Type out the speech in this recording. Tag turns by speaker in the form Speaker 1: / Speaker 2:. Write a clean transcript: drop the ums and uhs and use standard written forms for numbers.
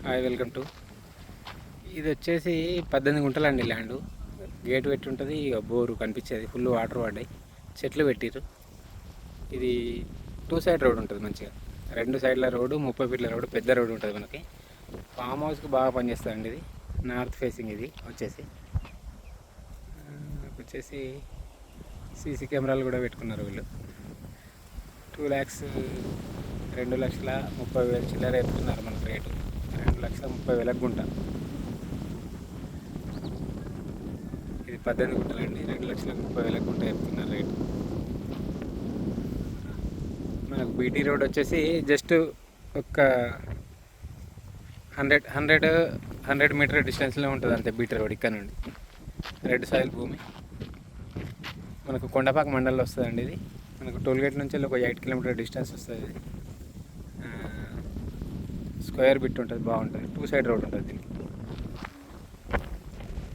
Speaker 1: Hi, welcome to. ఇది వచ్చేసి 18 గుంటలండి land. Gate పెట్టి ఉంటుంది, ఇక బోరు కనిపించేది, ఫుల్ వాటర్ పడ్డాయి, చెట్లు పెట్టిరు. ఇది 2 సైడ్ రోడ్ ఉంటుంది మంచిగా, 2 సైడ్ల రోడ్డు, 30 ఫీట్ల రోడ్డు, పెద్ద రోడ్డు ఉంటుంది మనకి. ఫామ్ హౌస్కి బాగా పనిచేస్తుందండి. ఇది నార్త్ ఫేసింగ్. ఇది వచ్చేసి సీసీ కెమెరాలు కూడా పెట్టుకున్నారు వీళ్ళు. 2,30,30,000 చిల్లర ఎత్తుకున్నారు మనకు రేటు. 2,30,000 గుంట. ఇది 18 గుంటలండి, 2,30,000 గుంట చెప్తున్నారు రేటు. మనకు బీటీ రోడ్ వచ్చేసి జస్ట్ ఒక 100 మీటర్ డిస్టెన్స్లో ఉంటుంది అంతే బీటీ రోడ్. ఇక్కడ నుండి రెడ్ సాయిల్ భూమి మనకు కొండపాక మండలంలో వస్తుందండి. ఇది మనకు టోల్గేట్ నుంచి ఒక 8 కిలోమీటర్ డిస్టెన్స్ వస్తుంది. స్క్వేర్ బిట్ ఉంటుంది, బాగుంటుంది. 2 సైడ్ రోడ్ ఉంటుంది దీనికి.